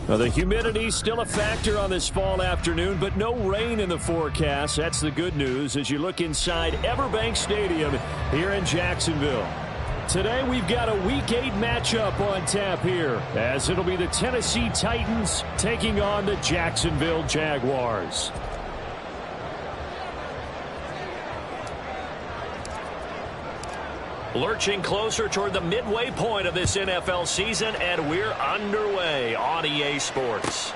Well, the humidity still a factor on this fall afternoon, but no rain in the forecast. That's the good news as you look inside Everbank Stadium here in Jacksonville. Today we've got a Week 8 matchup on tap here, as it'll be the Tennessee Titans taking on the Jacksonville Jaguars. Lurching closer toward the midway point of this NFL season, and we're underway on EA Sports.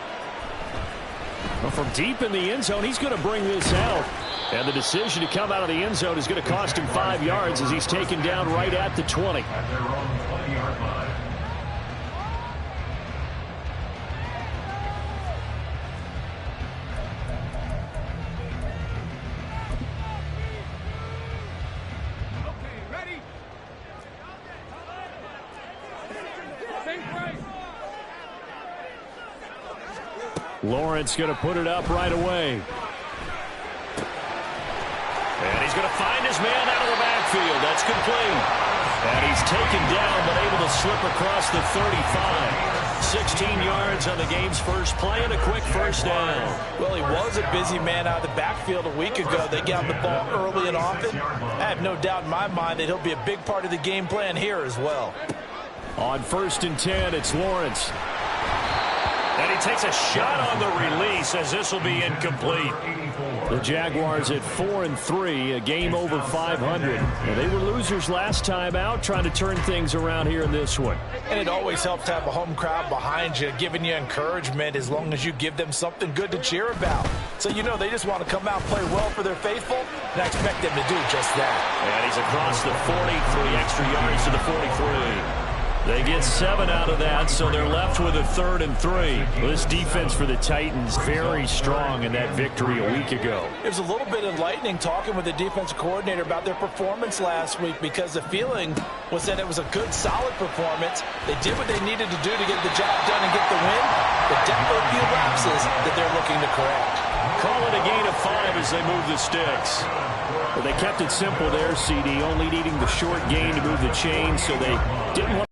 Well, from deep in the end zone, he's going to bring this out. And the decision to come out of the end zone is going to cost him 5 yards as he's taken down right at the 20. Lawrence going to put it up right away. And he's going to find his man out of the backfield. That's complete. And he's taken down but able to slip across the 35. 16 yards on the game's first play and a quick first down. Well, he was a busy man out of the backfield a week ago. They got the ball early and often. I have no doubt in my mind that he'll be a big part of the game plan here as well. On 1st and 10, it's Lawrence. And he takes a shot on the release as this will be incomplete. The Jaguars at 4-3, a game over 500. And they were losers last time out, trying to turn things around here in this one. And it always helps to have a home crowd behind you, giving you encouragement as long as you give them something good to cheer about. So you know they just want to come out and play well for their faithful, and I expect them to do just that. And he's across the 40, 3 extra yards to the 43. They get 7 out of that, so they're left with a 3rd and 3. Well, this defense for the Titans very strong in that victory a week ago. It was a little bit enlightening talking with the defensive coordinator about their performance last week because the feeling was that it was a good, solid performance. They did what they needed to do to get the job done and get the win, but definitely a few lapses that they're looking to correct. Call it a gain of 5 as they move the sticks. Well, they kept it simple there, CD, only needing the short gain to move the chain, so they didn't want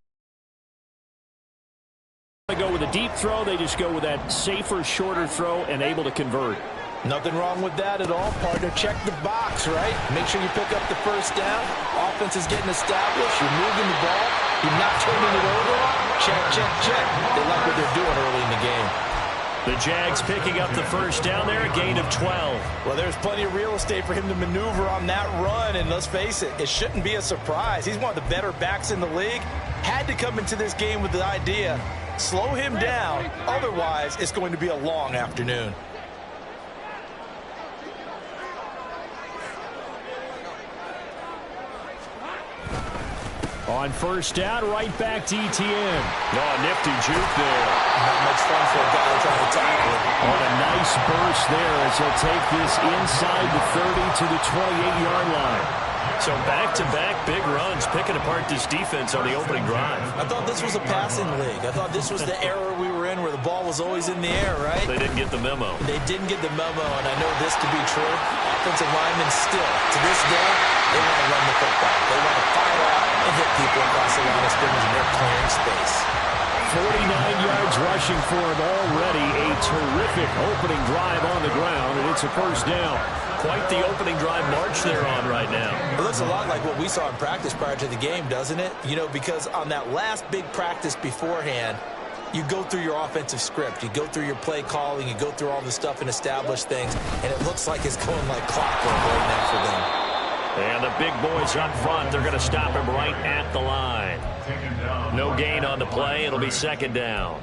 to go with a deep throw. They just go with that safer, shorter throw and able to convert. Nothing wrong with that at all, partner. Check the box, right? Make sure you pick up the first down. Offense is getting established. You're moving the ball. You're not turning it over. Check, check, check. They like what they're doing early in the game. The Jags picking up the first down there, a gain of 12. Well, there's plenty of real estate for him to maneuver on that run, and let's face it, it shouldn't be a surprise. He's one of the better backs in the league. Had to come into this game with the idea, slow him down, otherwise it's going to be a long afternoon. On first down, right back to ETN. Oh, nifty juke there. Not much fun for a guy trying to tackle it. On a nice burst there as he'll take this inside the 30 to the 28-yard line. So back-to-back big runs, picking apart this defense on the opening drive. I thought this was a passing league. I thought this was the era we were in where the ball was always in the air, right? They didn't get the memo. They didn't get the memo, and I know this to be true. Offensive linemen still, to this day, they want to run the football. They want to fire out and hit people across the line of scrimmage, and they're clearing space. 49 yards rushing for him already. A terrific opening drive on the ground, and it's a first down. Quite the opening drive march they're on right now. It looks a lot like what we saw in practice prior to the game, doesn't it? You know, because on that last big practice beforehand, you go through your offensive script. You go through your play calling. You go through all the stuff and establish things, and it looks like it's going like clockwork right now for them. And the big boys up front, they're going to stop him right at the line. No gain on the play. It'll be second down.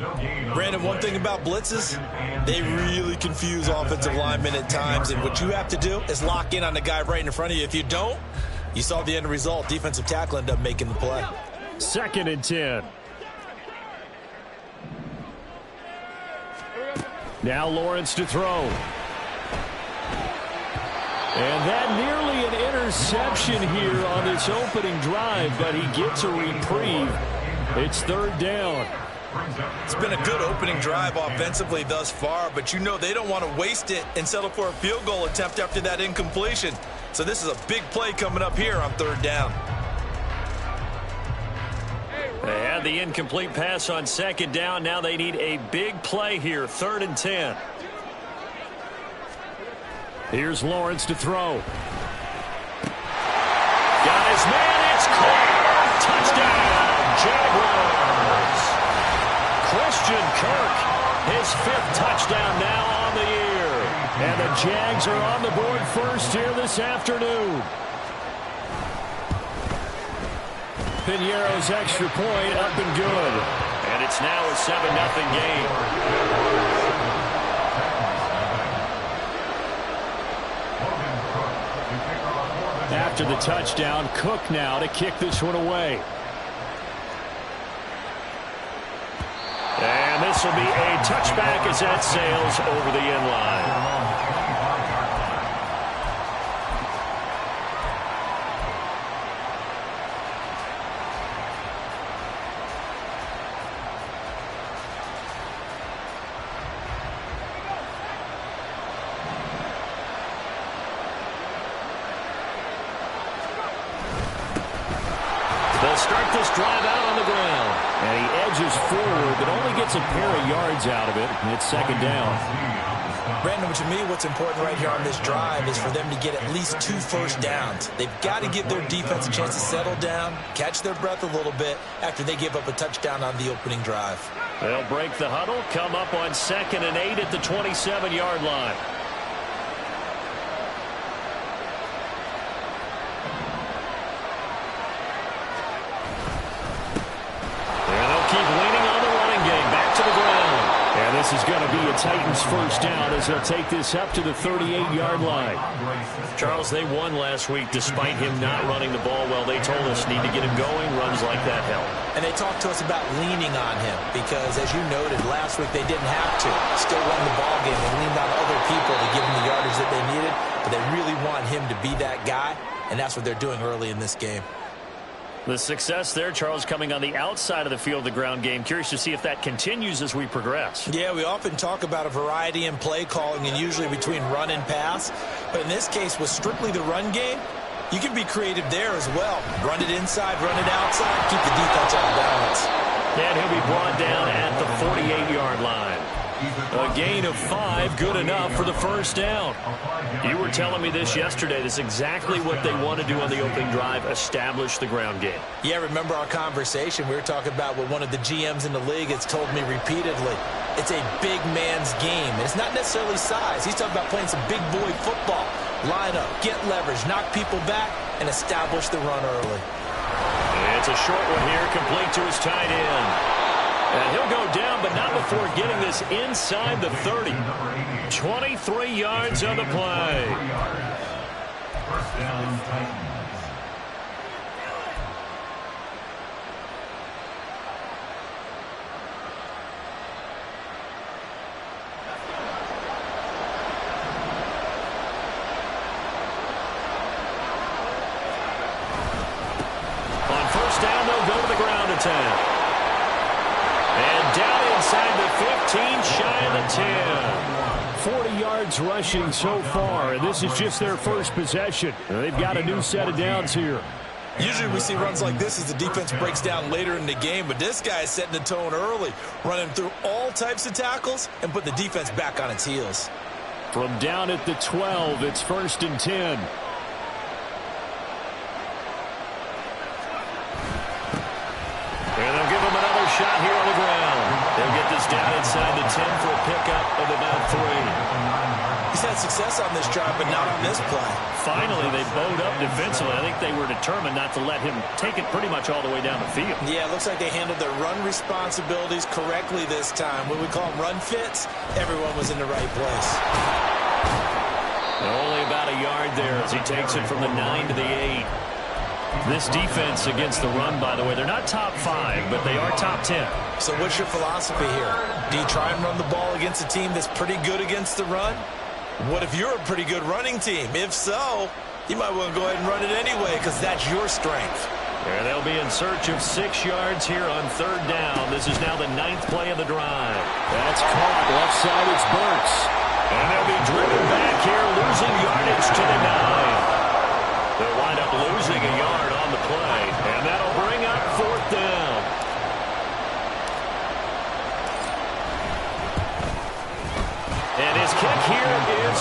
Brandon, one thing about blitzes, they really confuse offensive linemen at times, and what you have to do is lock in on the guy right in front of you. If you don't, you saw the end result. Defensive tackle ended up making the play. 2nd and 10. Now Lawrence to throw. And that nearly an interception here on this opening drive, but he gets a reprieve. It's 3rd down. It's been a good opening drive offensively thus far, but you know they don't want to waste it and settle for a field goal attempt after that incompletion. So this is a big play coming up here on 3rd down. They had the incomplete pass on second down. Now they need a big play here, 3rd and 10. Here's Lawrence to throw. Got his man. It's caught. Touchdown, Jaguars. Christian Kirk, his 5th touchdown now on the year. And the Jags are on the board first here this afternoon. Piñeiro's extra point up and good. And it's now a 7-0 game. After the touchdown, Cook now to kick this one away. And this will be a touchback as that sails over the end line. They'll start this drive out on the ground. And he edges forward, but only gets a pair of yards out of it. And it's 2nd down. Brandon, to me, what's important right here on this drive is for them to get at least 2 first downs. They've got to give their defense a chance to settle down, catch their breath a little bit after they give up a touchdown on the opening drive. They'll break the huddle, come up on 2nd and 8 at the 27-yard line. This is going to be a Titans first down as they'll take this up to the 38-yard line. Charles, they won last week despite him not running the ball well. They told us need to get him going. Runs like that help. And they talked to us about leaning on him because, as you noted, last week they didn't have to. Still won the ball game. They leaned on other people to give them the yardage that they needed. But they really want him to be that guy, and that's what they're doing early in this game. The success there, Charles, coming on the outside of the field, the ground game. Curious to see if that continues as we progress. Yeah, we often talk about a variety in play calling and usually between run and pass. But in this case, with strictly the run game, you can be creative there as well. Run it inside, run it outside, keep the defense off balance. And he'll be brought down at the 48-yard line. A gain of 5, good enough for the first down. You were telling me this yesterday. This is exactly what they want to do on the opening drive, establish the ground game. Yeah, remember our conversation. We were talking about what one of the GMs in the league has told me repeatedly. It's a big man's game. And it's not necessarily size. He's talking about playing some big boy football. Line up, get leverage, knock people back, and establish the run early. It's a short one here, complete to his tight end. And he'll go down, but not before getting this inside the 30. 23 yards on the play. First down, Titans. On first down, they'll go to the ground attack. And down inside the 15, shy of the 10. 40 yards rushing so far, and this is just their first possession. They've got a new set of downs here. Usually we see runs like this as the defense breaks down later in the game, but this guy is setting the tone early, running through all types of tackles and put the defense back on its heels. From down at the 12, it's 1st and 10. And they'll give him another shot here on the ground. They'll get this down inside the 10 for a pickup of about 3. He's had success on this drive, but not on this play. Finally, they bowed up defensively. I think they were determined not to let him take it pretty much all the way down the field. Yeah, it looks like they handled their run responsibilities correctly this time. When we call them run fits, everyone was in the right place. Only about a yard there as he takes it from the 9 to the 8. This defense against the run, by the way, they're not top 5, but they are top 10. So what's your philosophy here? Do you try and run the ball against a team that's pretty good against the run? What if you're a pretty good running team? If so, you might want to go ahead and run it anyway because that's your strength. And they'll be in search of 6 yards here on 3rd down. This is now the 9th play of the drive. That's caught. Left side, it's Burks. And they'll be driven back here, losing yardage to the 9. They'll wind up losing a yard on the play, and that'll bring up 4th down.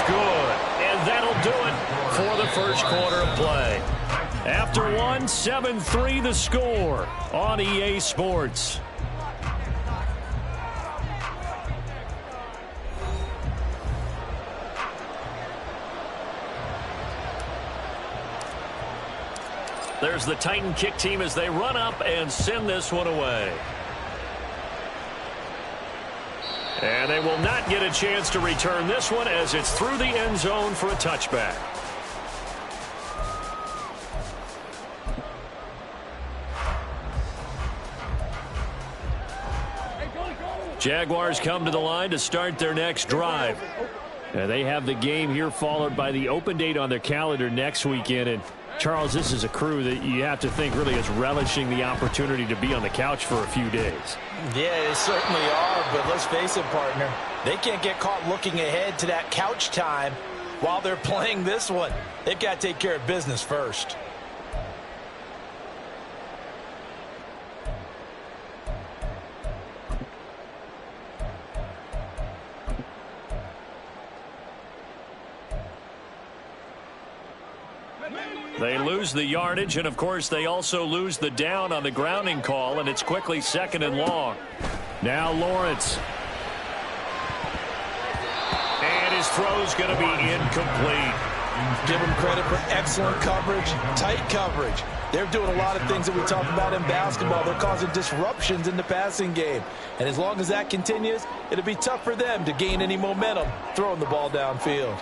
is good. And that'll do it for the first quarter of play. After one, 7-3 the score on EA Sports. There's the Titan kick team as they run up and send this one away. And they will not get a chance to return this one as it's through the end zone for a touchback. Jaguars come to the line to start their next drive. And they have the game here followed by the open date on their calendar next weekend. And Charles, this is a crew that you have to think really is relishing the opportunity to be on the couch for a few days. Yeah, they certainly are, but let's face it, partner. They can't get caught looking ahead to that couch time while they're playing this one. They've got to take care of business first. They lose the yardage, and of course they also lose the down on the grounding call, and it's quickly 2nd and long. Now Lawrence. And his throw's going to be incomplete. Give them credit for excellent coverage, tight coverage. They're doing a lot of things that we talk about in basketball. They're causing disruptions in the passing game. And as long as that continues, it'll be tough for them to gain any momentum throwing the ball downfield.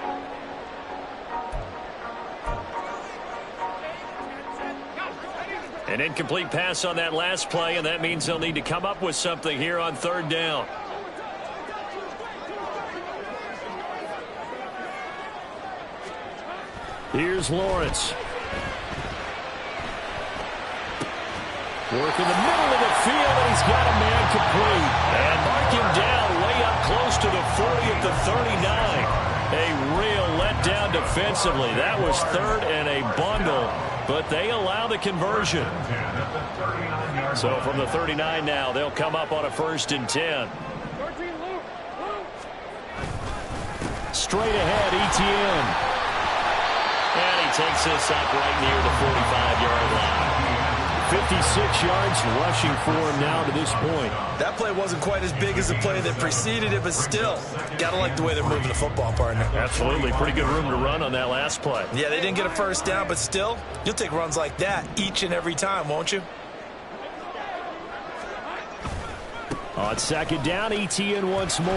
An incomplete pass on that last play, and that means they'll need to come up with something here on 3rd down. Here's Lawrence. Work in the middle of the field, and he's got a man complete. And mark him down way up close to the 40 at the 39. A real letdown defensively. That was 3rd and a bundle, but they allow the conversion. So from the 39 now, they'll come up on a 1st and 10. Straight ahead, Etienne. And he takes this up right near the 45-yard line. 56 yards rushing for him now to this point. That play wasn't quite as big as the play that preceded it, but still, got to like the way they're moving the football, partner. Absolutely. Pretty good room to run on that last play. Yeah, they didn't get a 1st down, but still, you'll take runs like that each and every time, won't you? On 2nd down, Etienne once more.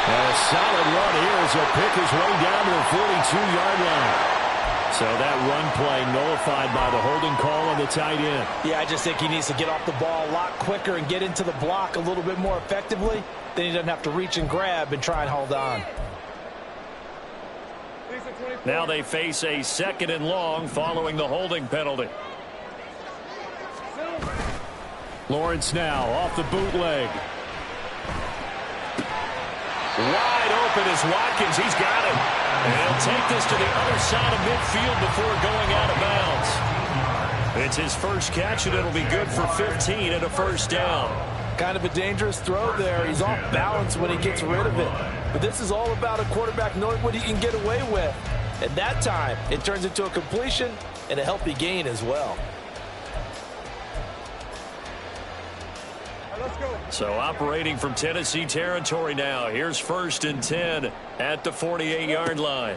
And a solid run here as he'll pick his way down to the 42-yard line. So that run play nullified by the holding call on the tight end. Yeah, I just think he needs to get off the ball a lot quicker and get into the block a little bit more effectively. Then he doesn't have to reach and grab and try and hold on. Now they face a 2nd and long following the holding penalty. Lawrence now off the bootleg. Wide open is Watkins. He's got it. And he'll take this to the other side of midfield before going out of bounds. It's his first catch, and it'll be good for 15 and a 1st down. Kind of a dangerous throw there. He's off balance when he gets rid of it. But this is all about a quarterback knowing what he can get away with. At that time, it turns into a completion and a healthy gain as well. So operating from Tennessee territory now. Here's 1st and 10 at the 48-yard line.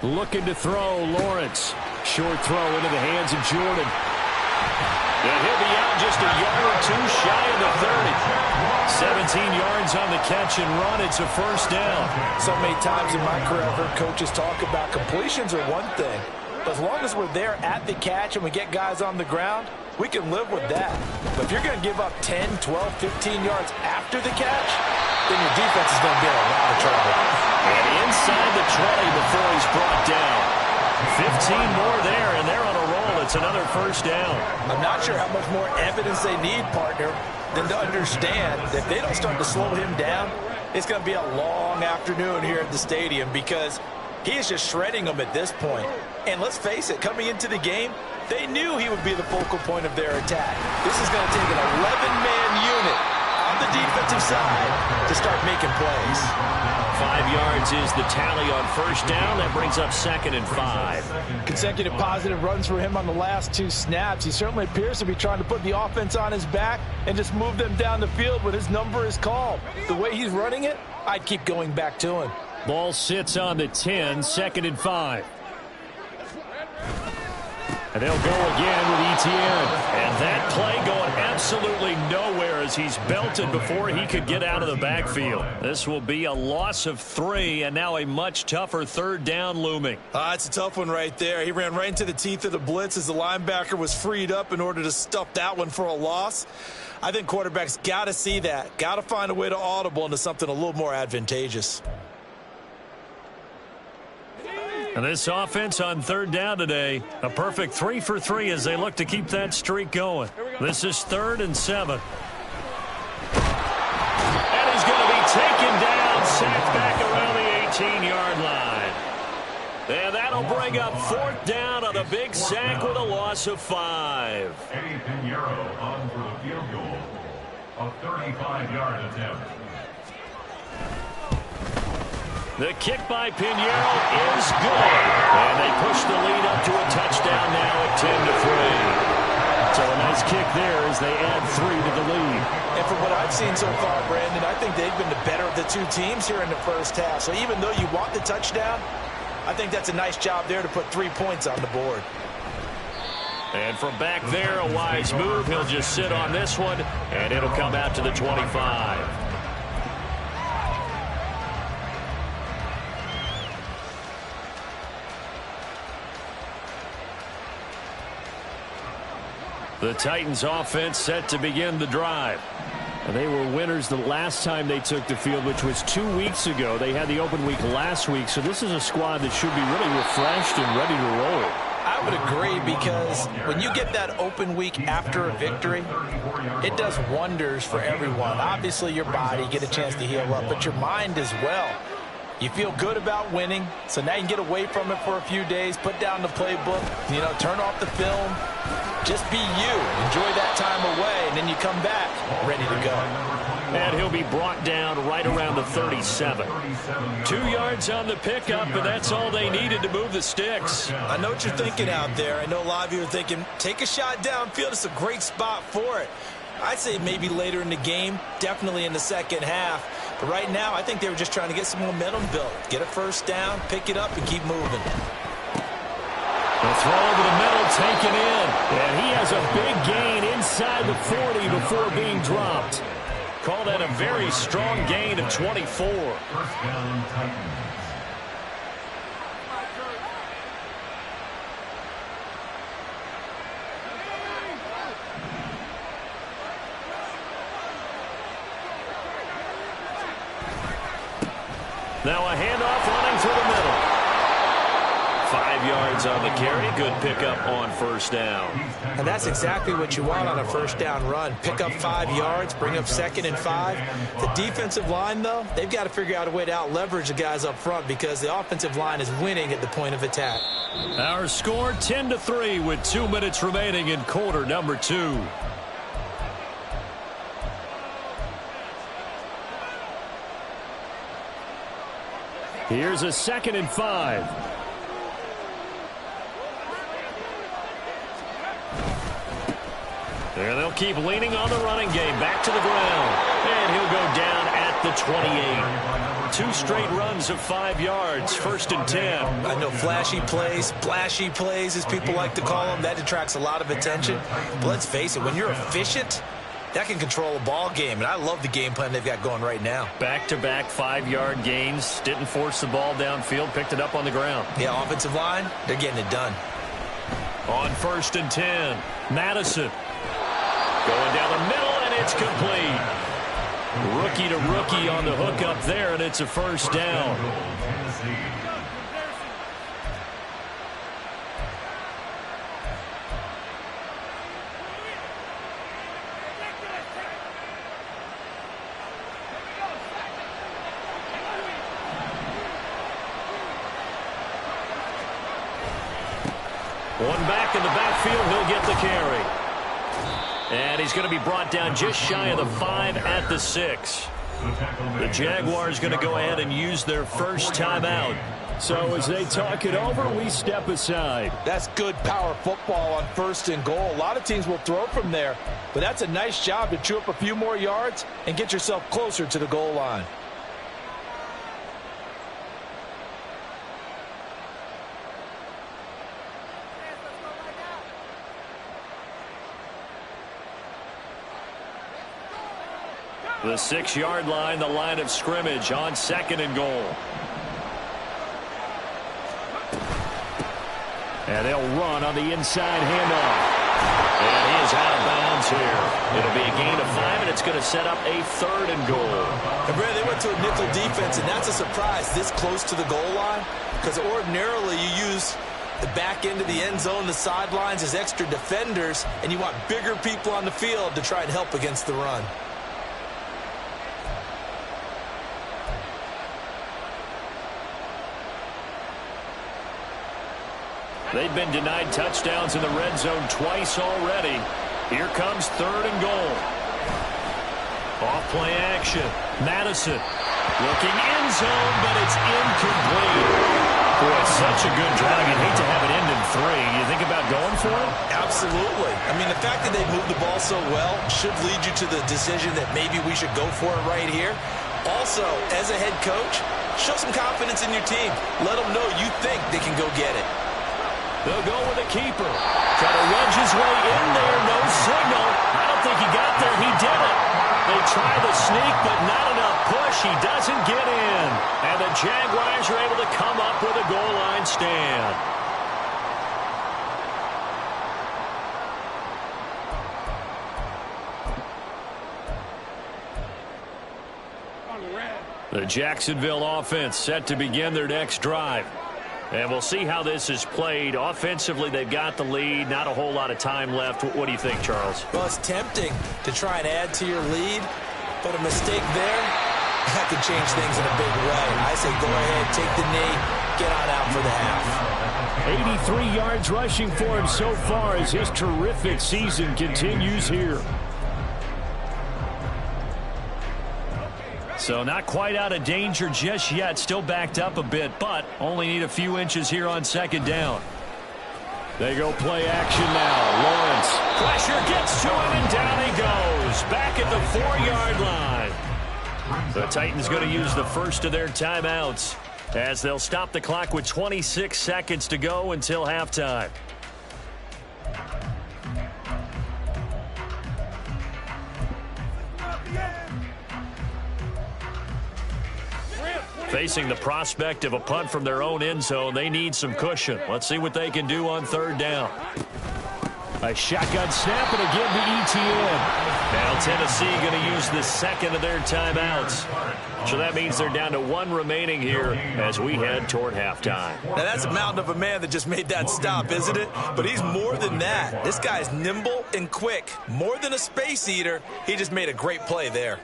Looking to throw, Lawrence. Short throw into the hands of Jordan. And he'll be out just a yard or two shy of the 30. 17 yards on the catch and run. It's a 1st down. So many times in my career, I've heard coaches talk about completions are one thing. But as long as we're there at the catch and we get guys on the ground, we can live with that. But if you're going to give up 10, 12, 15 yards after the catch, then your defense is going to be in a lot of trouble. And inside the 20 before he's brought down. 15 more there, and they're on a roll. It's another 1st down. I'm not sure how much more evidence they need, partner, than to understand that if they don't start to slow him down, it's going to be a long afternoon here at the stadium because he is just shredding them at this point. And let's face it, coming into the game, they knew he would be the focal point of their attack. This is going to take an 11-man unit out the defensive side to start making plays. 5 yards is the tally on first down. That brings up 2nd and 5. Consecutive positive runs for him on the last 2 snaps. He certainly appears to be trying to put the offense on his back and just move them down the field when his number is called. The way he's running it, I'd keep going back to him. Ball sits on the 10, 2nd and 5. And they'll go again with Etienne. And that play going absolutely nowhere as he's belted before he could get out of the backfield. This will be a loss of 3, and now a much tougher 3rd down looming. It's a tough one right there. He ran right into the teeth of the blitz as the linebacker was freed up in order to stuff that one for a loss. I think quarterbacks got to see that. Got to find a way to audible into something a little more advantageous. And this offense on 3rd down today, a perfect 3 for 3 as they look to keep that streak going. This is 3rd and 7. And he's going to be taken down, sacked back around the 18-yard line. And that'll bring up 4th down on a big sack with a loss of 5. Eddie Pinheiro on for the field goal. A 35-yard attempt. The kick by Pinheiro is good. And they push the lead up to a touchdown now at 10-3. So a nice kick there as they add 3 to the lead. And from what I've seen so far, Brandon, I think they've been the better of the 2 teams here in the first half. So even though you want the touchdown, I think that's a nice job there to put 3 points on the board. And from back there, a wise move. He'll just sit on this one, and it'll come out to the 25. The Titans offense set to begin the drive. And they were winners the last time they took the field, which was 2 weeks ago. They had the open week last week, so this is a squad that should be really refreshed and ready to roll. I would agree, because when you get that open week after a victory, it does wonders for everyone. Obviously, your body, get a chance to heal up, but your mind as well. You feel good about winning, so now you can get away from it for a few days, put down the playbook, turn off the film. Just be you. Enjoy that time away, and then you come back ready to go. And he'll be brought down right around the 37. 2 yards on the pickup, and that's all they needed to move the sticks. I know what you're thinking out there. I know a lot of you are thinking, take a shot downfield. It's a great spot for it. I'd say maybe later in the game, definitely in the second half. But right now, I think they were just trying to get some momentum built. Get a first down, pick it up, and keep moving. The throw over the middle taken in. And he has a big gain inside the 40 before being dropped. Call that a very strong gain of 24. First down, Titans. Now a handoff running through the middle. 5 yards on the carry. Good pickup on first down. And that's exactly what you want on a first down run. Pick up 5 yards, bring up 2nd and 5. The defensive line, though, they've got to figure out a way to out-leverage the guys up front because the offensive line is winning at the point of attack. Our score 10-3 with 2 minutes remaining in quarter number 2. Here's a 2nd and 5. There they'll keep leaning on the running game. Back to the ground. And he'll go down at the 28. 2 straight runs of 5 yards. 1st and 10. I know flashy plays, splashy plays, as people like to call them. That attracts a lot of attention. But let's face it, when you're efficient, that can control a ball game, and I love the game plan they've got going right now. Back-to-back 5-yard gains. Didn't force the ball downfield. Picked it up on the ground. Yeah, offensive line, they're getting it done. On 1st and 10, Madison. Going down the middle, and it's complete. Rookie to rookie on the hook up there, and it's a first down. One back in the backfield, he'll get the carry. And he's going to be brought down just shy of the 5 at the 6. The Jaguars going to go ahead and use their first timeout. So as they talk it over, we step aside. That's good power football on 1st and goal. A lot of teams will throw from there, but that's a nice job to chew up a few more yards and get yourself closer to the goal line. The 6-yard line, the line of scrimmage on 2nd and goal. And they'll run on the inside handoff. And he is out of bounds here. It'll be a gain of 5, and it's going to set up a 3rd and goal. And Brad, they went to a nickel defense, and that's a surprise this close to the goal line, because ordinarily you use the back end of the end zone, the sidelines as extra defenders, and you want bigger people on the field to try and help against the run. They've been denied touchdowns in the red zone twice already. Here comes 3rd and goal. Off play action. Madison looking end zone, but it's incomplete. Boy, it's such a good drive. You'd hate to have it end in 3. You think about going for it? Absolutely. I mean, the fact that they moved the ball so well should lead you to the decision that maybe we should go for it right here. Also, as a head coach, show some confidence in your team. Let them know you think they can go get it. They'll go with a keeper. Try to wedge his way in there. No signal. I don't think he got there. He did it. They try the sneak, but not enough push. He doesn't get in. And the Jaguars are able to come up with a goal line stand. The Jacksonville offense set to begin their next drive. And we'll see how this is played. Offensively, they've got the lead. Not a whole lot of time left. What do you think, Charles? Well, it's tempting to try and add to your lead, but a mistake there, that could change things in a big way. I say go ahead, take the knee, get on out for the half. 83 yards rushing for him so far as his terrific season continues here. So not quite out of danger just yet. Still backed up a bit, but only need a few inches here on 2nd down. They go play action now. Lawrence. Pressure gets to him, and down he goes. Back at the 4-yard line. The Titans going to use the first of their timeouts as they'll stop the clock with 26 seconds to go until halftime. Facing the prospect of a punt from their own end zone, they need some cushion. Let's see what they can do on 3rd down. A shotgun snap and again to ETN. Now Tennessee going to use the 2nd of their timeouts. So that means they're down to 1 remaining here as we head toward halftime. Now that's a mountain of a man that just made that stop, isn't it? But he's more than that. This guy's nimble and quick. More than a space eater, he just made a great play there.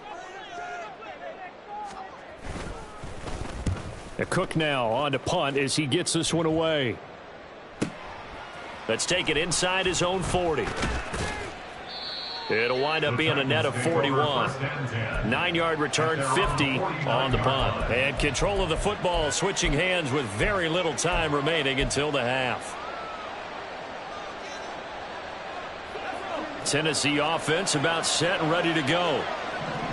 Cook now on to punt as he gets this one away. Let's take it inside his own 40. It'll wind up being a net of 41. 9-yard return, 50 on the punt. And control of the football switching hands with very little time remaining until the half. Tennessee offense about set and ready to go.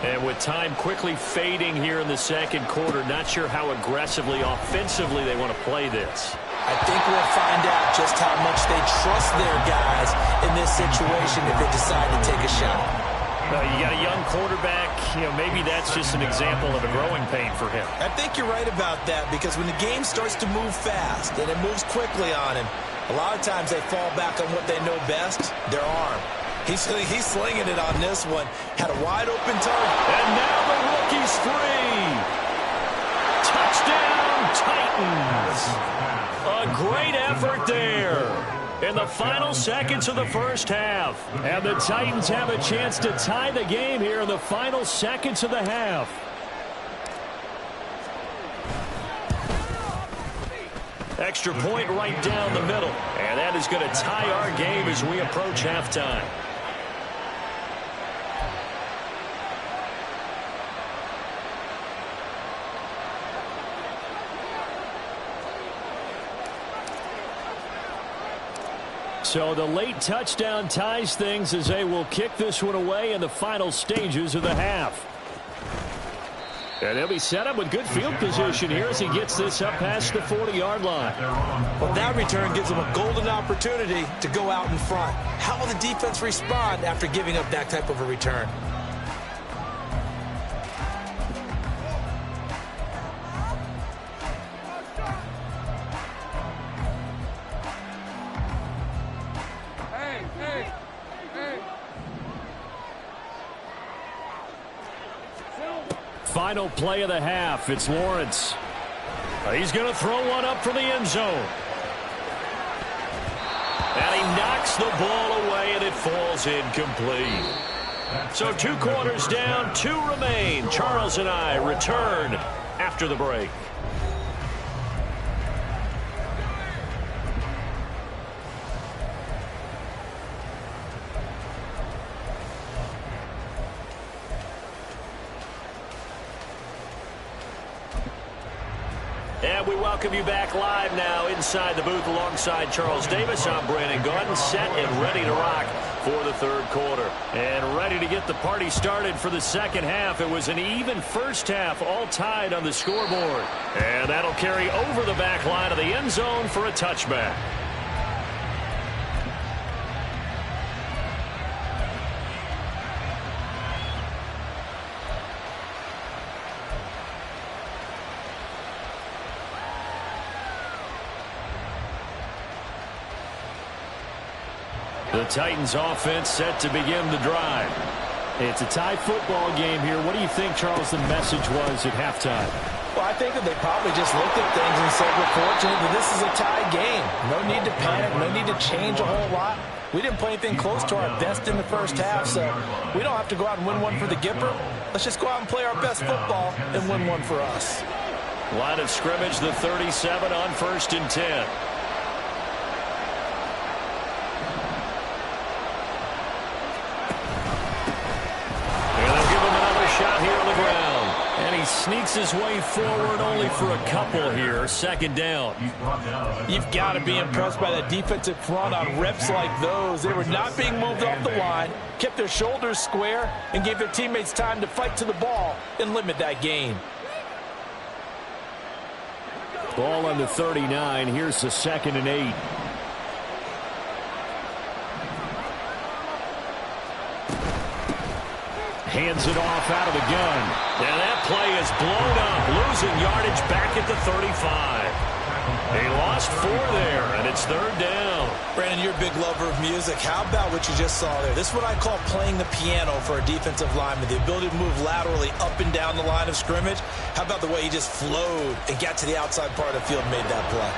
And with time quickly fading here in the 2nd quarter, not sure how aggressively, offensively they want to play this. I think we'll find out just how much they trust their guys in this situation if they decide to take a shot. You got a young quarterback, maybe that's just an example of a growing pain for him. I think you're right about that, because when the game starts to move fast and it moves quickly on him, a lot of times they fall back on what they know best, their arm. He's slinging it on this one. Had a wide open target. And now the rookie's free. Touchdown, Titans. A great effort there in the final seconds of the first half. And the Titans have a chance to tie the game here in the final seconds of the half. Extra point right down the middle. And that is going to tie our game as we approach halftime. So the late touchdown ties things as they will kick this one away in the final stages of the half. And he'll be set up with good field position here as he gets this up past the 40-yard line. Well, that return gives him a golden opportunity to go out in front. How will the defense respond after giving up that type of a return? Final play of the half. It's Lawrence. He's going to throw one up for the end zone. And he knocks the ball away, and it falls incomplete. So 2 quarters down, 2 remain. Charles and I return after the break. And we welcome you back live now inside the booth alongside Charles Davis. I'm Brandon Gaudin, set and ready to rock for the third quarter. And ready to get the party started for the second half. It was an even first half, all tied on the scoreboard. And that'll carry over the back line of the end zone for a touchback. The Titans offense set to begin the drive. It's a tie football game here. What do you think, Charles, the message was at halftime? Well, I think that they probably just looked at things and said, we're fortunate that this is a tie game. No need to panic. No need to change a whole lot. We didn't play anything close to our best in the first half, so we don't have to go out and win one for the Gipper. Let's just go out and play our best football and win one for us. Line of scrimmage, the 37 on 1st and 10. Shot here on the ground. And he sneaks his way forward only for a couple here. 2nd down. You've got to be impressed by that defensive front on reps like those. They were not being moved off the line, kept their shoulders square, and gave their teammates time to fight to the ball and limit that gain. Ball on the 39. Here's the 2nd and 8. Hands it off out of the gun. And that play is blown up, losing yardage back at the 35. They lost 4 there, and it's 3rd down. Brandon, you're a big lover of music. How about what you just saw there? This is what I call playing the piano for a defensive lineman, the ability to move laterally up and down the line of scrimmage. How about the way he just flowed and got to the outside part of the field and made that play?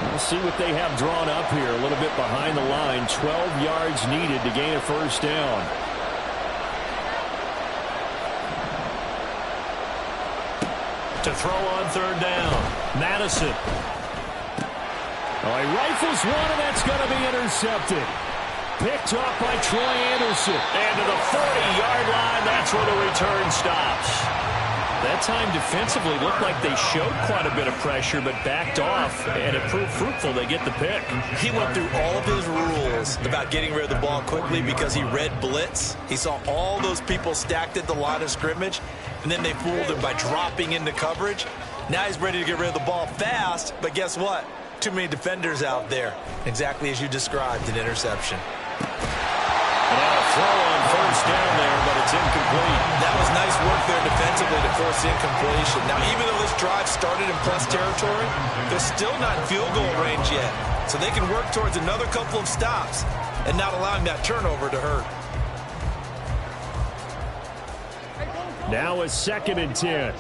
We'll see what they have drawn up here, a little bit behind the line. 12 yards needed to gain a 1st down. To throw on 3rd down. Madison. He rifles one, and that's going to be intercepted. Picked up by Troy Anderson. And to the 40-yard line, that's where the return stops. That time defensively looked like they showed quite a bit of pressure, but backed off, and it proved fruitful. They get the pick. He went through all of his rules about getting rid of the ball quickly because he read blitz. He saw all those people stacked at the line of scrimmage, and then they fooled him by dropping into coverage. Now he's ready to get rid of the ball fast, but guess what? Too many defenders out there. Exactly as you described, an interception. And now a throw on 1st down there, but it's incomplete. That was nice work there defensively to force incompletion. Now, even though this drive started in plus territory, they're still not in field goal range yet. So they can work towards another couple of stops and not allowing that turnover to hurt. Now a 2nd and 10.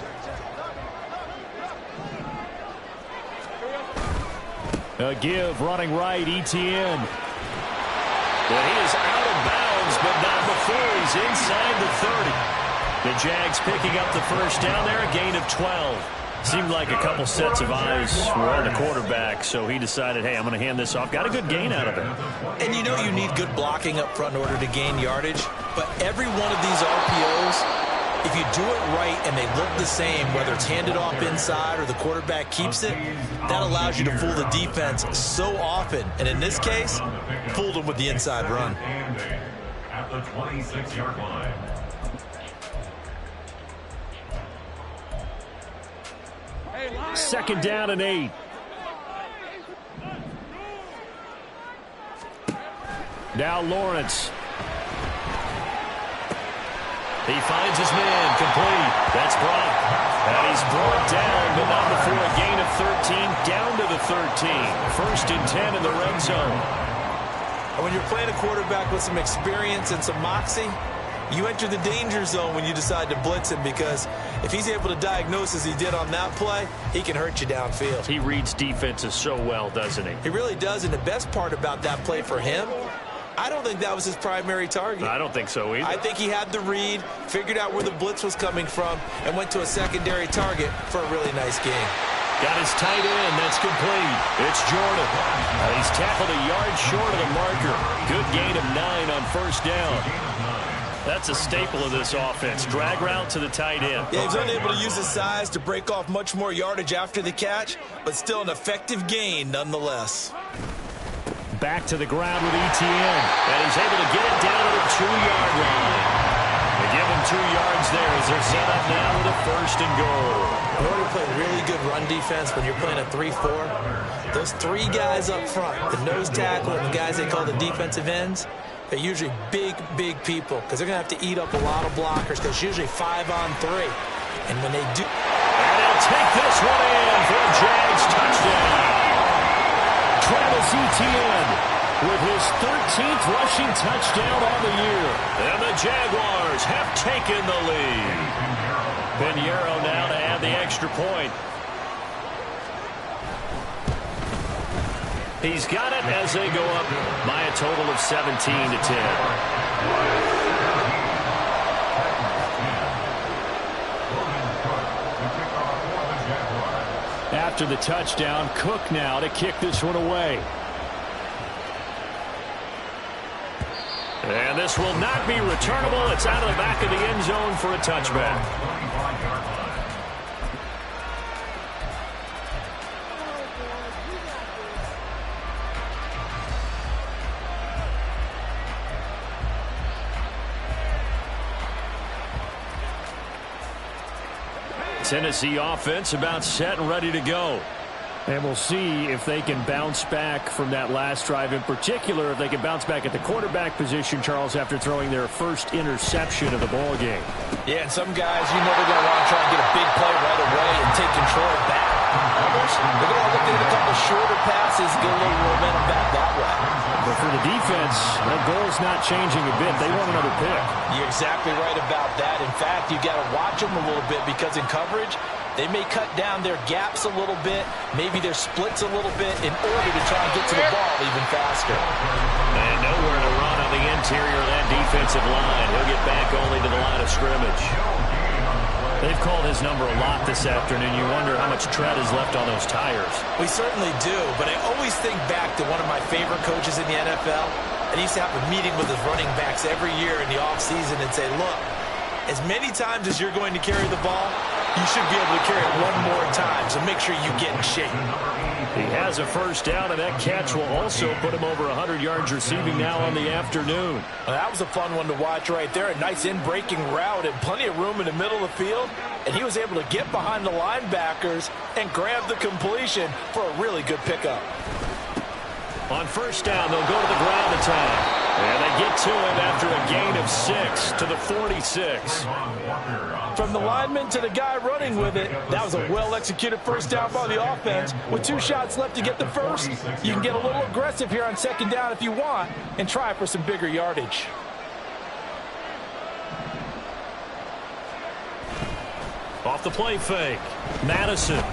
A give running right, Etienne. Well, he is out of bounds, but not before he's inside the 30. The Jags picking up the 1st down there, a gain of 12. Seemed like a couple sets of eyes were on the quarterback, so he decided, hey, I'm going to hand this off. Got a good gain out of it. And you know you need good blocking up front in order to gain yardage, but every one of these RPOs if you do it right and they look the same, whether it's handed off inside or the quarterback keeps it, that allows you to fool the defense so often. And in this case, fooled them with the inside run. At the 26-yard line. Second down and 8. Now Lawrence. He finds his man, complete. That's Brock. And he's brought down, but not before a gain of 13, down to the 13. First and 10 in the red zone. And when you're playing a quarterback with some experience and some moxie, you enter the danger zone when you decide to blitz him, because if he's able to diagnose as he did on that play, he can hurt you downfield. He reads defenses so well, doesn't he? He really does, and the best part about that play for him, I don't think that was his primary target. I don't think so either. I think he had the read, figured out where the blitz was coming from, and went to a secondary target for a really nice game. Got his tight end. That's complete. It's Jordan. He's tackled a yard short of the marker. Good gain of 9 on first down. That's a staple of this offense. Drag route to the tight end. Yeah, he's unable to use his size to break off much more yardage after the catch, but still an effective gain nonetheless. Back to the ground with Etienne. And he's able to get it down to the 2-yard line. They give him 2 yards there as they're set up now with a first and goal. In order to play really good run defense when you're playing a 3-4, those 3 guys up front, the nose tackle and the guys they call the defensive ends, they're usually big, big people, because they're going to have to eat up a lot of blockers, because it's usually 5-on-3. And when they do... And they'll take this one in for a Jags touchdown. Travis Etienne with his 13th rushing touchdown on the year. And the Jaguars have taken the lead. Pinheiro now to add the extra point. He's got it as they go up by a total of 17-10. After the touchdown, Cook now to kick this one away. And this will not be returnable. It's out of the back of the end zone for a touchback. Tennessee offense about set and ready to go. And we'll see if they can bounce back from that last drive, in particular if they can bounce back at the quarterback position, Charles, after throwing their first interception of the ball game. Yeah, and some guys, you know, they're going to want to try and get a big play right away and take control back. Others, they're going to look at a couple shorter passes, get a little momentum back that way. But for the defense, that goal's not changing a bit. They want another pick. You're exactly right about that. In fact, you got to watch them a little bit, because in coverage, they may cut down their gaps a little bit, maybe their splits a little bit, in order to try and get to the ball even faster. And nowhere to run on the interior of that defensive line. He'll get back only to the line of scrimmage. They've called his number a lot this afternoon. You wonder how much tread is left on those tires. We certainly do, but I always think back to one of my favorite coaches in the NFL. And he used to have a meeting with his running backs every year in the offseason and say, look, as many times as you're going to carry the ball, you should be able to carry it one more time, so make sure you get in shape. He has a first down, and that catch will also put him over 100 yards receiving now on the afternoon. Well, that was a fun one to watch right there. A nice in-breaking route and plenty of room in the middle of the field. And he was able to get behind the linebackers and grab the completion for a really good pickup. On first down, they'll go to the ground attack. And they get to him after a gain of 6 to the 46. From the lineman to the guy running with it, that was a well-executed first down by the offense. With 2 shots left to get the first, you can get a little aggressive here on second down if you want and try for some bigger yardage. Off the play fake, Madison.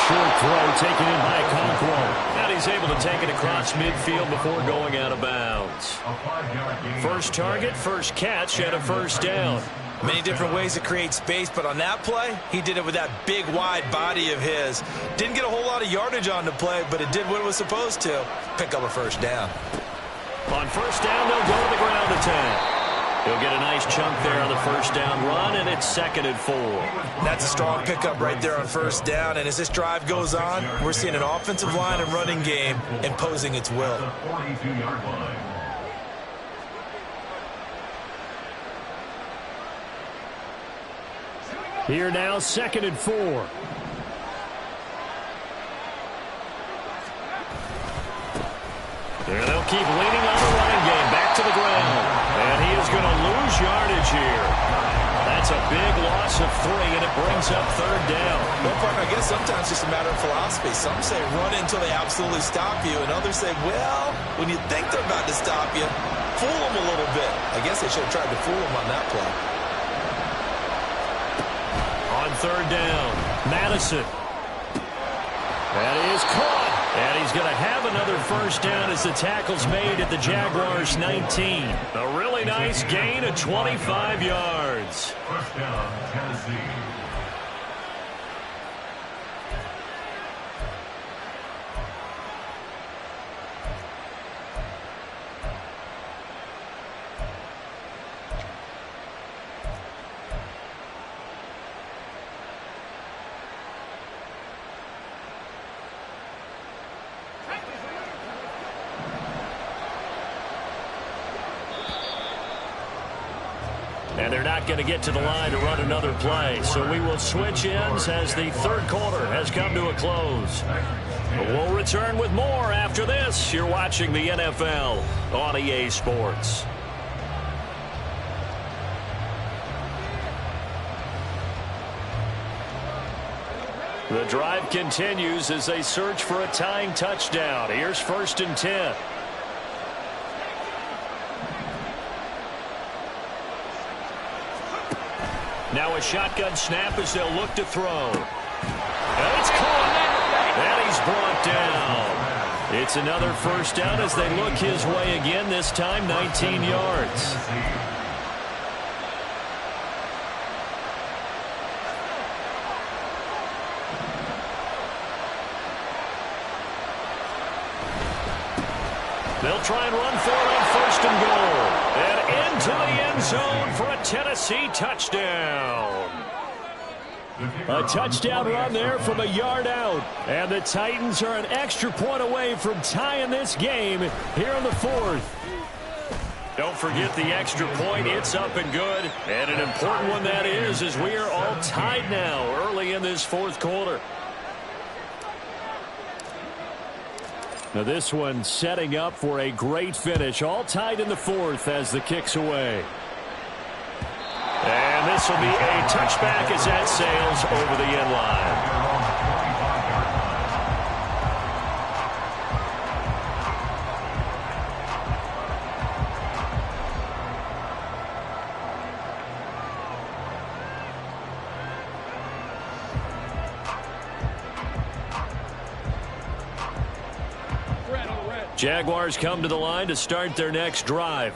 Short throw taken in by Conquo. And he's able to take it across midfield before going out of bounds. First target, first catch, and a first down. Many different ways to create space, but on that play, he did it with that big, wide body of his. Didn't get a whole lot of yardage on the play, but it did what it was supposed to. Pick up a first down. On first down, they'll go to the ground attack. He'll get a nice chunk there on the first down run, and it's 2nd and 4. That's a strong pickup right there on first down, and as this drive goes on, we're seeing an offensive line and running game imposing its will. 42-yard line. Here now, 2nd and 4. And they'll keep leaning on the running game. Back to the ground. And he is going to lose yardage here. That's a big loss of 3, and it brings up 3rd down. Well, partner, I guess sometimes it's just a matter of philosophy. Some say run until they absolutely stop you, and others say, well, when you think they're about to stop you, fool them a little bit. I guess they should have tried to fool them on that play. On 3rd down, Madison. That is caught. And he's going to have another first down as the tackle's made at the Jaguars' 19. A really nice gain of 25 yards. First down, Tennessee. And they're not going to get to the line to run another play. So we will switch ends as the 3rd quarter has come to a close. We'll return with more after this. You're watching the NFL on EA Sports. The drive continues as they search for a tying touchdown. Here's 1st and 10. Now a shotgun snap as they'll look to throw. And it's caught. And he's brought down. It's another first down as they look his way again, this time 19 yards. They'll try and run for it on 1st and goal. And into the end zone for a Tennessee touchdown. A touchdown run there from a yard out. And the Titans are an extra point away from tying this game here in the 4th. Don't forget the extra point. It's up and good. And an important one that is, as we are all tied now early in this 4th quarter. Now this one setting up for a great finish. All tied in the 4th as the kick's away. And this will be a touchback as that sails over the end line. Jaguars come to the line to start their next drive.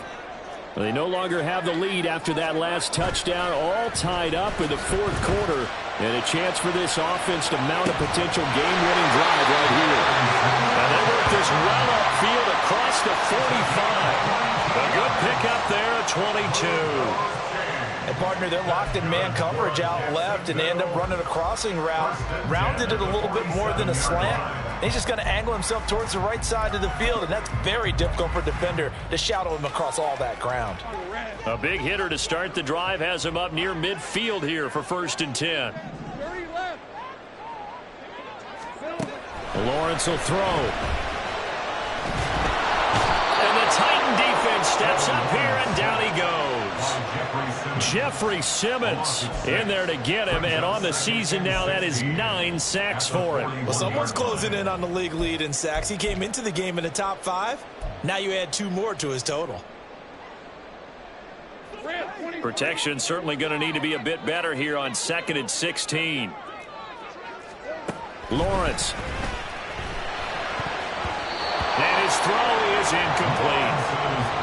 They no longer have the lead after that last touchdown, all tied up in the 4th quarter, and a chance for this offense to mount a potential game-winning drive right here. And they work this well upfield across the 45. A good pickup there at 22. And partner, they're locked in man coverage out left, and they end up running a crossing route. Rounded it a little bit more than a slant. He's just going to angle himself towards the right side of the field, and that's very difficult for a defender to shadow him across all that ground. A big hitter to start the drive has him up near midfield here for 1st and 10. Lawrence will throw. And the Titan defense steps up here, and down he goes. Jeffrey Simmons in there to get him, and on the season now, that is 9 sacks for him. Well, someone's closing in on the league lead in sacks. He came into the game in the top 5. Now you add 2 more to his total. Protection certainly going to need to be a bit better here on 2nd and 16. Lawrence. And his throw is incomplete.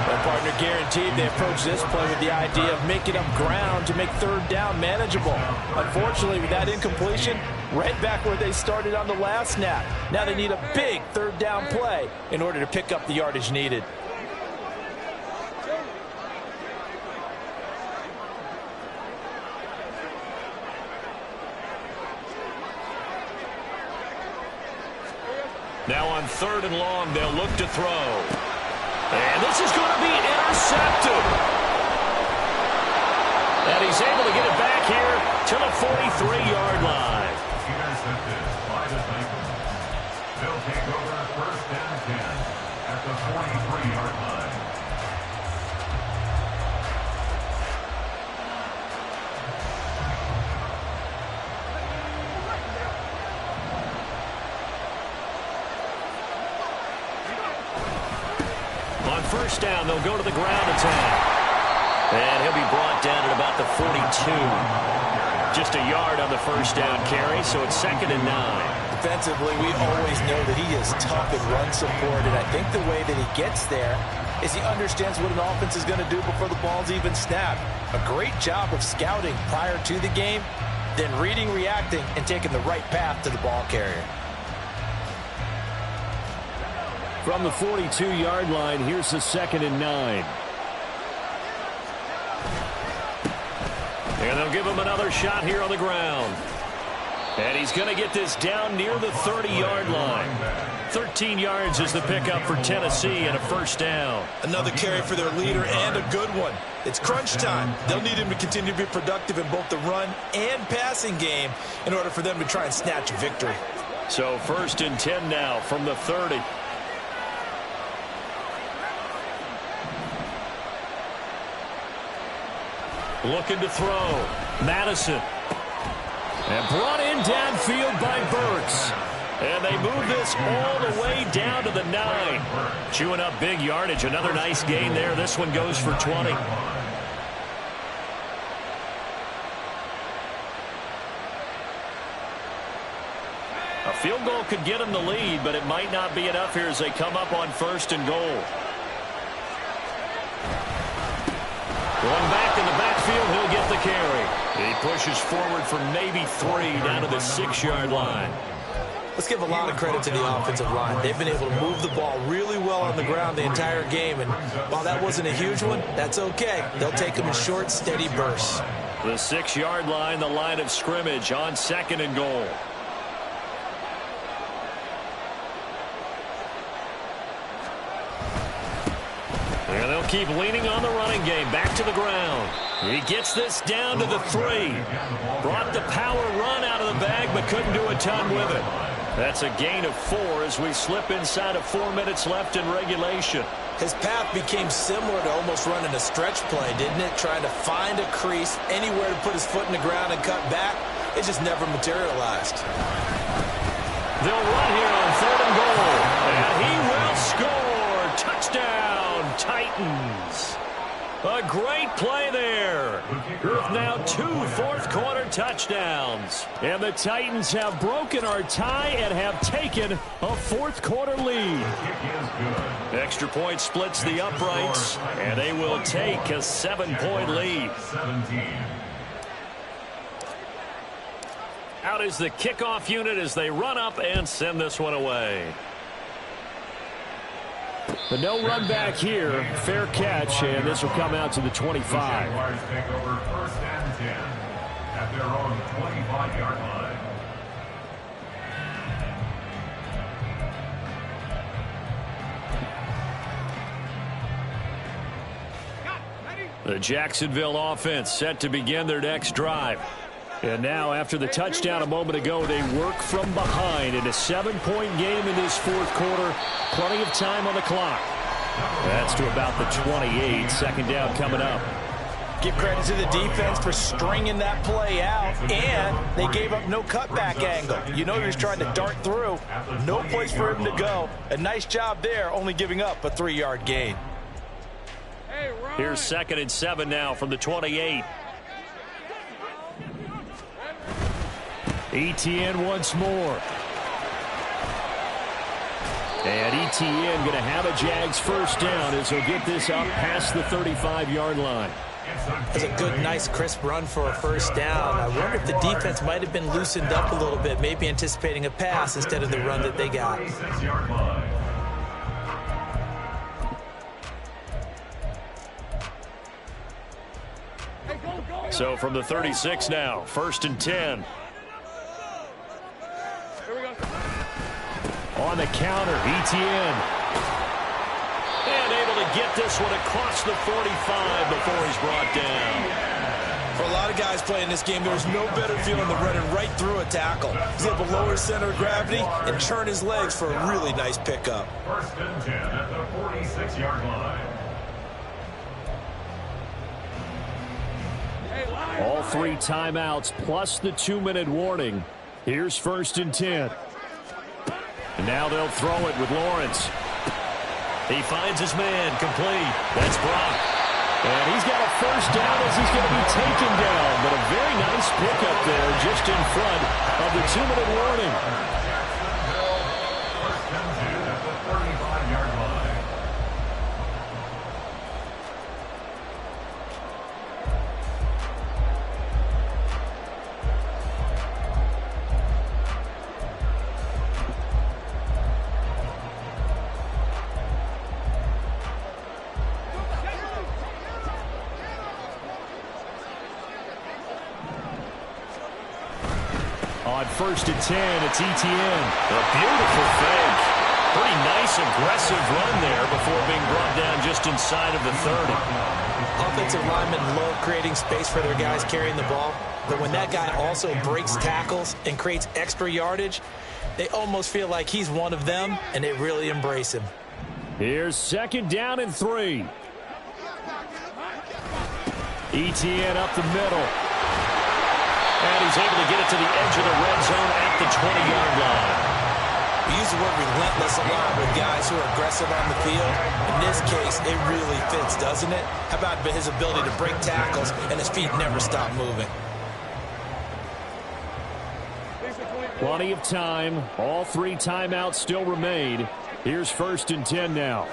Well, partner, guaranteed they approach this play with the idea of making up ground to make 3rd down manageable. Unfortunately, with that incompletion, right back where they started on the last snap. Now they need a big 3rd down play in order to pick up the yardage needed. Now on 3rd and long, they'll look to throw. And this is going to be intercepted. And he's able to get it back here to the 43-yard line. Intercepted by the Bengals. They'll take over 1st and 10 at the 43-yard line. On 1st down, they'll go to the ground attack. And he'll be brought down at about the 42. Just a yard on the 1st down carry, so it's 2nd and 9. Defensively, we always know that he is tough in run support, and I think the way that he gets there is he understands what an offense is going to do before the ball's even snapped. A great job of scouting prior to the game, then reading, reacting, and taking the right path to the ball carrier. From the 42-yard line, here's the 2nd and 9. And they'll give him another shot here on the ground. And he's going to get this down near the 30-yard line. 13 yards is the pickup for Tennessee and a 1st down. Another carry for their leader and a good one. It's crunch time. They'll need him to continue to be productive in both the run and passing game in order for them to try and snatch a victory. So 1st and 10 now from the 30. Looking to throw. Madison. And brought in downfield by Burks. And they move this all the way down to the 9. Chewing up big yardage. Another nice gain there. This one goes for 20. A field goal could get them the lead, but it might not be enough here as they come up on 1st and goal. Going back in the backfield, he'll get the carry. He pushes forward for maybe 3 down to the 6-yard line. Let's give a lot of credit to the offensive line. They've been able to move the ball really well on the ground the entire game, and while that wasn't a huge one, that's okay. They'll take them in short, steady bursts. The 6-yard line, the line of scrimmage on 2nd and goal. And they'll keep leaning on the running game. Back to the ground. He gets this down to the 3. Brought the power run out of the bag, but couldn't do a ton with it. That's a gain of 4 as we slip inside of 4 minutes left in regulation. His path became similar to almost running a stretch play, didn't it? Trying to find a crease, anywhere to put his foot in the ground and cut back. It just never materialized. They'll run here on 3rd and goal. And he will score. Touchdown, Titans. A great play there. With now 2 fourth-quarter touchdowns. And the Titans have broken our tie and have taken a fourth-quarter lead. Extra point splits the uprights, and they will take a 7-point lead. Out is the kickoff unit as they run up and send this one away. But no run back here. Fair catch, and this will come out to the 25. The Jaguars take over 1st and 10 at their own 25-yard line. The Jacksonville offense set to begin their next drive. And now, after the touchdown a moment ago, they work from behind in a 7-point game in this fourth quarter. Plenty of time on the clock. That's to about the 28. 2nd down coming up. Give credit to the defense for stringing that play out, and they gave up no cutback angle. You know he was trying to dart through. No place for him to go. A nice job there, only giving up a 3-yard gain. Here's 2nd and 7 now from the 28. Etienne once more. And Etienne going to have a Jags first down as he'll get this up past the 35-yard line. That's a good, nice, crisp run for a first down. I wonder if the defense might have been loosened up a little bit, maybe anticipating a pass instead of the run that they got. So from the 36 now, 1st and 10. On the counter. Etienne. And able to get this one across the 45 before he's brought down. For a lot of guys playing this game, there's no better feeling than running right through a tackle. He's able to lower his center of gravity and turn his legs for a really nice pickup. First and 10 at the 46-yard line. All 3 timeouts plus the 2-minute warning. Here's first and 10. And now they'll throw it with Lawrence. He finds his man, complete. That's Brock. And he's got a first down as he's going to be taken down. But a very nice pickup there just in front of the 2-minute warning. First and 10 at the 35-yard line. On first and 10, it's Etienne. A beautiful fake. Pretty nice, aggressive run there before being brought down just inside of the 30. Offensive linemen love creating space for their guys carrying the ball. But when that guy also breaks tackles and creates extra yardage, they almost feel like he's one of them, and they really embrace him. Here's second down and 3. Etienne up the middle. And he's able to get it to the edge of the red zone at the 20-yard line. We use the word relentless a lot with guys who are aggressive on the field. In this case, it really fits, doesn't it? How about his ability to break tackles and his feet never stop moving? Plenty of time. All 3 timeouts still remain. Here's first and 10 now.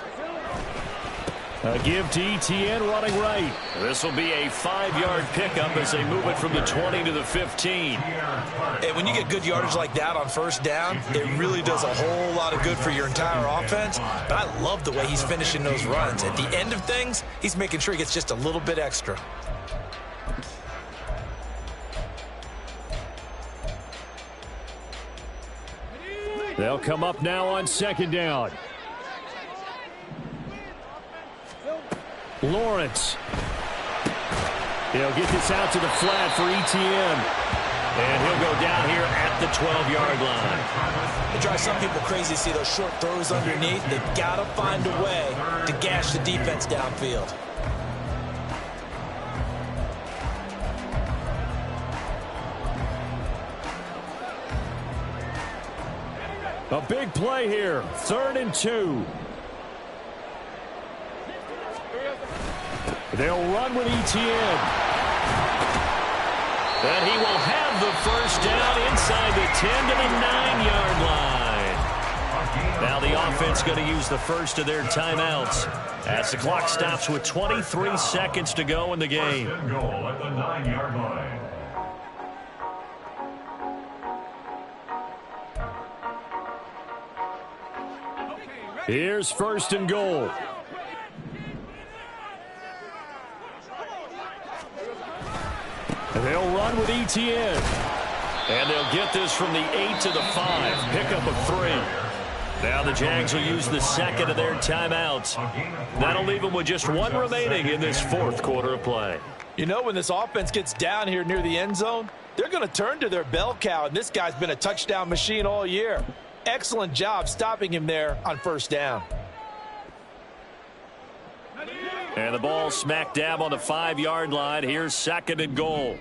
A give to Etienne running right. This will be a 5-yard pickup as they move it from the 20 to the 15. And when you get good yardage like that on first down, it really does a whole lot of good for your entire offense. But I love the way he's finishing those runs. At the end of things, he's making sure he gets just a little bit extra. They'll come up now on second down. Lawrence. He'll get this out to the flat for Etienne. And he'll go down here at the 12-yard line. It drives some people crazy to see those short throws underneath. They've got to find a way to gash the defense downfield. A big play here. 3rd and 2. They'll run with Etienne. And he will have the first down inside the 10 to the 9-yard line. Now the offense going to use the first of their timeouts as the clock stops with 23 seconds to go in the game. First and goal at the 9-yard line. Here's first and goal. They'll run with Etienne. And they'll get this from the 8 to the 5. Pickup of 3. Now the Jags will use the second of their timeouts. That'll leave them with just 1 remaining in this 4th quarter of play. You know, when this offense gets down here near the end zone, they're going to turn to their bell cow, and this guy's been a touchdown machine all year. Excellent job stopping him there on first down. And the ball smack dab on the 5-yard line. Here's second and goal.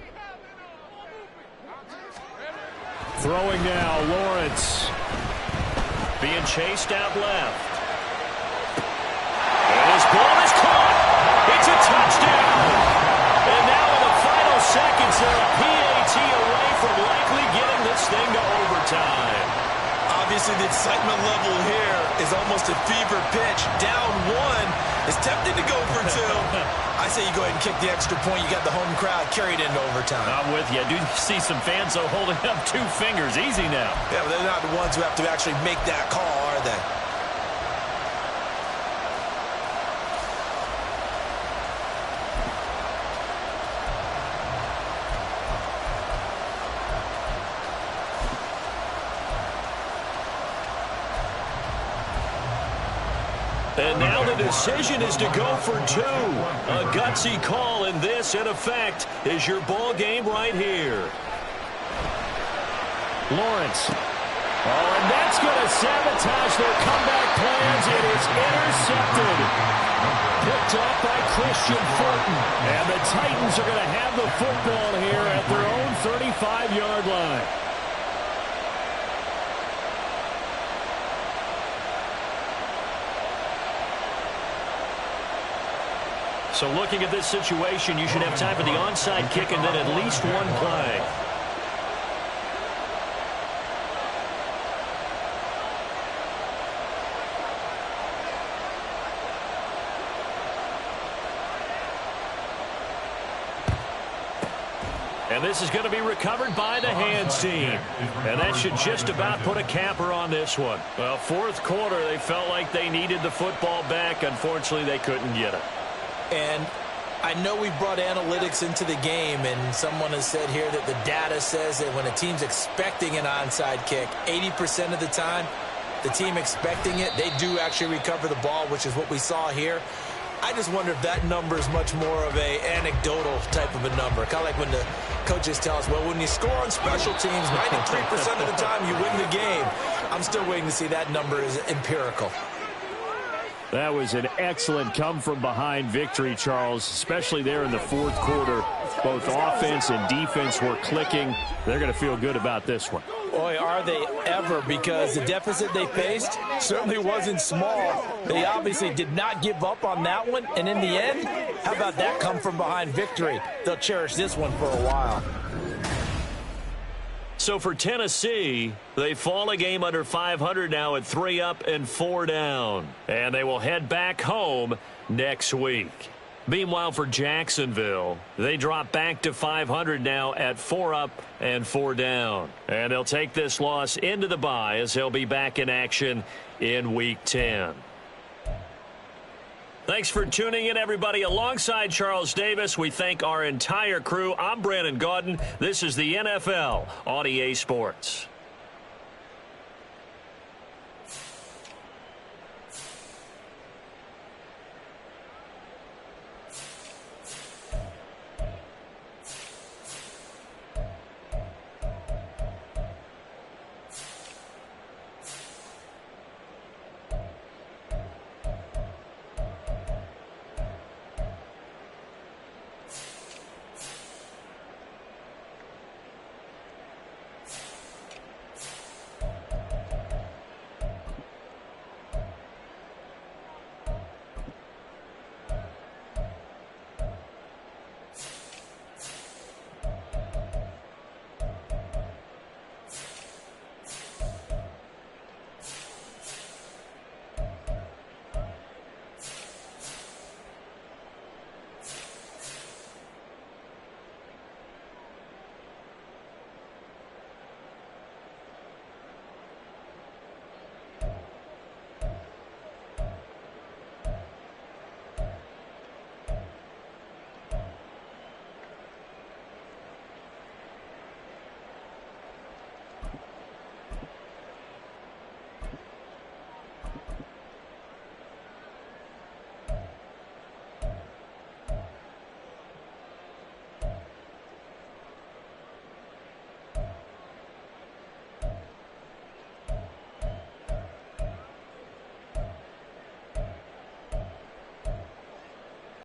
Throwing now, Lawrence. Being chased out left. And his ball is caught. It's a touchdown. And now in the final seconds, they're a PAT away from likely getting this thing to overtime. Obviously, the excitement level here is almost a fever pitch. Down 1 is tempted to go for 2. I say you go ahead and kick the extra point. You got the home crowd carried into overtime. I'm with you. I do see some fans, though, holding up 2 fingers. Easy now. Yeah, but they're not the ones who have to actually make that call, are they? And now the decision is to go for 2. A gutsy call, and this, in effect, is your ball game right here. Lawrence. Oh, and that's going to sabotage their comeback plans. It is intercepted. Picked off by Christian Fulton. And the Titans are going to have the football here at their own 35-yard line. So looking at this situation, you should have time for the onside kick and then at least one play. And this is going to be recovered by the hands team. And that should just about put a capper on this one. Well, fourth quarter, they felt like they needed the football back. Unfortunately, they couldn't get it. And I know we brought analytics into the game, and someone has said here that the data says that when a team's expecting an onside kick, 80% of the time, the team expecting it, they do actually recover the ball, which is what we saw here. I just wonder if that number is much more of a anecdotal type of a number. Kind of like when the coaches tell us, well, when you score on special teams, 93% of the time you win the game. I'm still waiting to see that number is empirical. That was an excellent come-from-behind victory, Charles, especially there in the fourth quarter. Both offense and defense were clicking. They're going to feel good about this one. Boy, are they ever, because the deficit they faced certainly wasn't small. They obviously did not give up on that one, and in the end, how about that come-from-behind victory? They'll cherish this one for a while. So for Tennessee, they fall a game under 500 now at 3 up and 4 down. And they will head back home next week. Meanwhile, for Jacksonville, they drop back to 500 now at 4 up and 4 down. And they'll take this loss into the bye as they'll be back in action in Week 10. Thanks for tuning in, everybody. Alongside Charles Davis, we thank our entire crew. I'm Brandon Gaudin. This is the NFL on EA Sports.